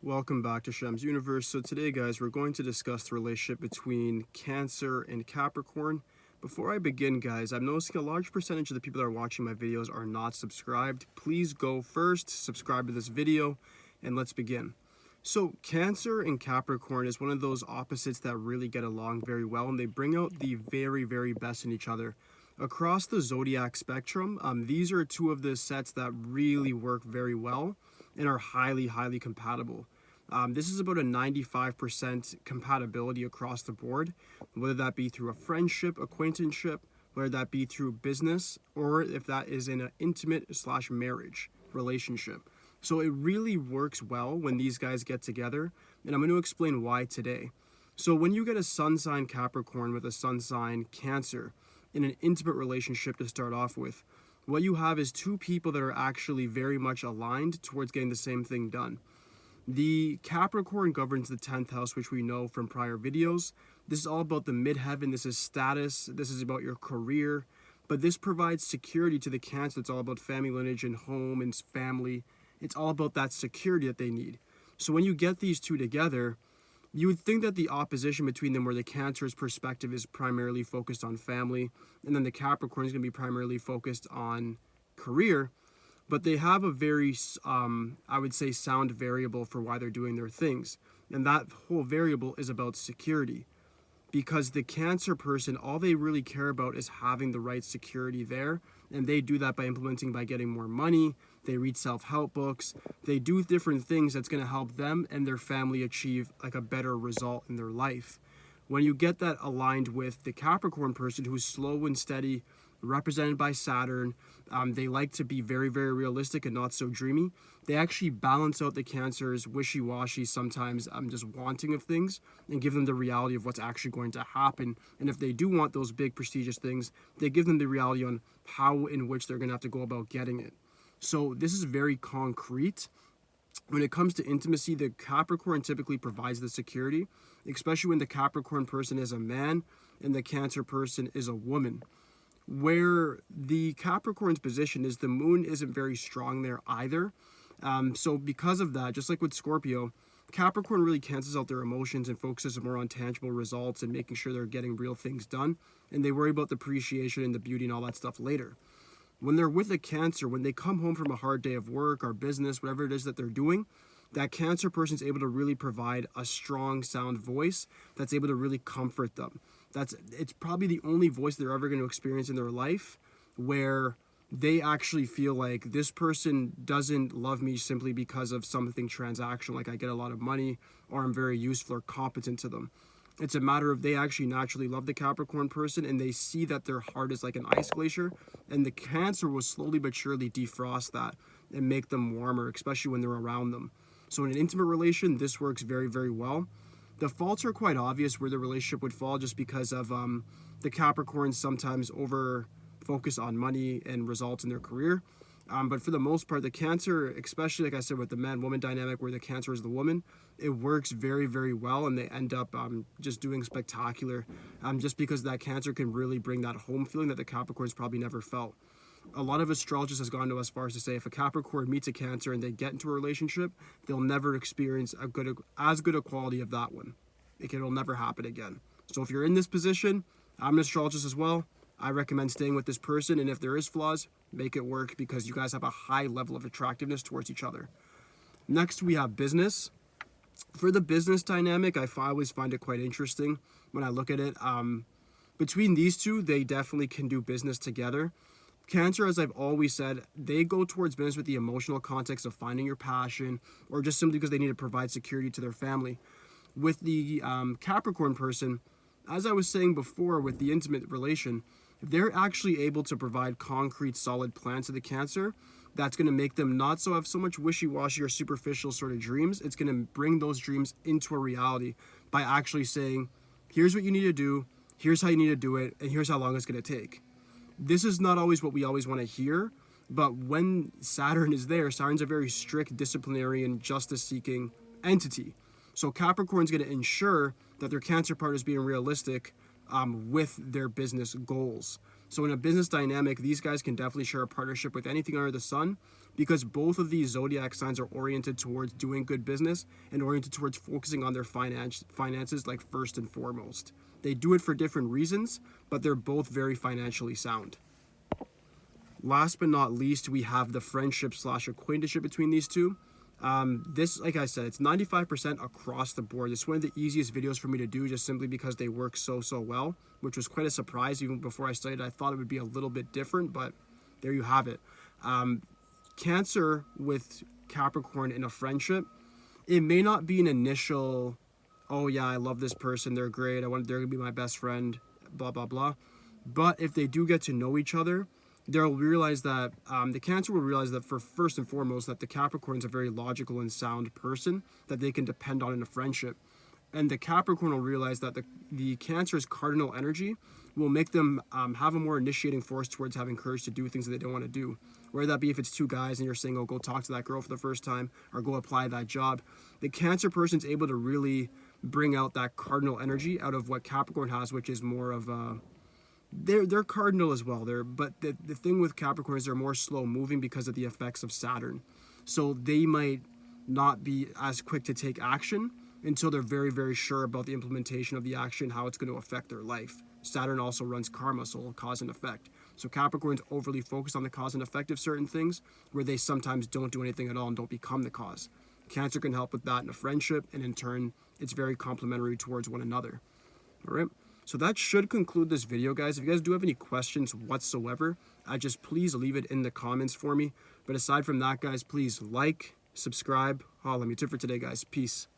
Welcome back to Shemsuniverse. So today, guys, we're going to discuss the relationship between Cancer and Capricorn. Before I begin, guys, I'm noticing a large percentage of the people that are watching my videos are not subscribed. Please go first, subscribe to this video, and let's begin. So Cancer and Capricorn is one of those opposites that really get along very well, and they bring out the very, very best in each other. Across the zodiac spectrum, these are two of the sets that really work very well and are highly, highly compatible. This is about a 95% compatibility across the board, whether that be through a friendship, acquaintanceship, whether that be through business, or if that is in an intimate/marriage relationship. So it really works well when these guys get together, and I'm going to explain why today. So when you get a sun sign Capricorn with a sun sign Cancer in an intimate relationship to start off with, what you have is two people that are actually very much aligned towards getting the same thing done. The Capricorn governs the 10th house, which we know from prior videos. This is all about the midheaven. This is status. This is about your career. But this provides security to the Cancer. It's all about family lineage and home and family. It's all about that security that they need. So when you get these two together, you would think that the opposition between them, where the Cancer's perspective is primarily focused on family, and then the Capricorn is going to be primarily focused on career, but they have a very, I would say, sound variable for why they're doing their things. And that whole variable is about security. Because the Cancer person, all they really care about is having the right security there. And they do that by implementing, by getting more money. They read self-help books. They do different things that's going to help them and their family achieve like a better result in their life. When you get that aligned with the Capricorn person, who's slow and steady, represented by Saturn, they like to be very, very realistic and not so dreamy. They actually balance out the Cancer's wishy-washy, sometimes just wanting of things, and give them the reality of what's actually going to happen. And if they do want those big prestigious things, they give them the reality on how in which they're going to have to go about getting it. So this is very concrete. When it comes to intimacy, the Capricorn typically provides the security, especially when the Capricorn person is a man and the Cancer person is a woman. Where the Capricorn's position is, the moon isn't very strong there either. So because of that, just like with Scorpio, Capricorn really cancels out their emotions and focuses more on tangible results and making sure they're getting real things done. And they worry about the appreciation and the beauty and all that stuff later. When they're with a Cancer, when they come home from a hard day of work or business, whatever it is that they're doing, that Cancer person is able to really provide a strong, sound voice that's able to really comfort them. It's probably the only voice they're ever going to experience in their life where they actually feel like this person doesn't love me simply because of something transactional, like I get a lot of money or I'm very useful or competent to them. It's a matter of they actually naturally love the Capricorn person, and they see that their heart is like an ice glacier, and the Cancer will slowly but surely defrost that and make them warmer, especially when they're around them. So in an intimate relation, this works very, very well. The faults are quite obvious where the relationship would fall, just because of the Capricorns sometimes over focus on money and results in their career. But for the most part, the Cancer, especially like I said with the man-woman dynamic where the Cancer is the woman, it works very, very well, and they end up just doing spectacular, just because that Cancer can really bring that home feeling that the Capricorns probably never felt. A lot of astrologists has gone to as far as to say if a Capricorn meets a Cancer and they get into a relationship, they'll never experience as good a quality of that one. It'll never happen again. So if you're in this position, I'm an astrologist as well. I recommend staying with this person, and if there is flaws, make it work, because you guys have a high level of attractiveness towards each other. Next, we have business. For the business dynamic, I always find it quite interesting when I look at it. Between these two, they definitely can do business together. Cancer, as I've always said, they go towards business with the emotional context of finding your passion, or just simply because they need to provide security to their family. With the Capricorn person, as I was saying before with the intimate relation, they're actually able to provide concrete, solid plans to the Cancer that's going to make them not so have so much wishy-washy or superficial sort of dreams. It's going to bring those dreams into a reality by actually saying, here's what you need to do, here's how you need to do it, and here's how long it's going to take. This is not always what we always want to hear, but when Saturn is there, Saturn's a very strict disciplinary and justice-seeking entity. So Capricorn's going to ensure that their Cancer partner is being realistic with their business goals. So in a business dynamic, these guys can definitely share a partnership with anything under the sun, because both of these zodiac signs are oriented towards doing good business and oriented towards focusing on their finances like first and foremost. They do it for different reasons, but they're both very financially sound. Last but not least, we have the friendship slash acquaintanceship between these two. This, like I said, it's 95% across the board. It's one of the easiest videos for me to do, just simply because they work so well, which was quite a surprise. Even before I studied, I thought it would be a little bit different, but there you have it. Cancer with Capricorn in a friendship, it may not be an initial, oh yeah, I love this person, they're great, they're gonna be my best friend, blah blah blah. But if they do get to know each other, they'll realize that the Cancer will realize that, for first and foremost, that the Capricorn's a very logical and sound person that they can depend on in a friendship. And the Capricorn will realize that the Cancer's cardinal energy will make them have a more initiating force towards having courage to do things that they don't want to do. Whether that be if it's two guys and you're saying, oh, go talk to that girl for the first time, or go apply that job. The Cancer person's able to really bring out that cardinal energy out of what Capricorn has, which is more of a... They're cardinal as well. But the thing with Capricorn is they're more slow moving because of the effects of Saturn. So they might not be as quick to take action until they're very sure about the implementation of the action, how it's going to affect their life. Saturn also runs karma, so cause and effect. So Capricorn's overly focused on the cause and effect of certain things, where they sometimes don't do anything at all and don't become the cause. Cancer can help with that in a friendship, and in turn, it's very complementary towards one another. All right. So that should conclude this video, guys. If you guys do have any questions whatsoever, just please leave it in the comments for me. But aside from that, guys, please like, subscribe. Holla me. That's it for today, guys. Peace.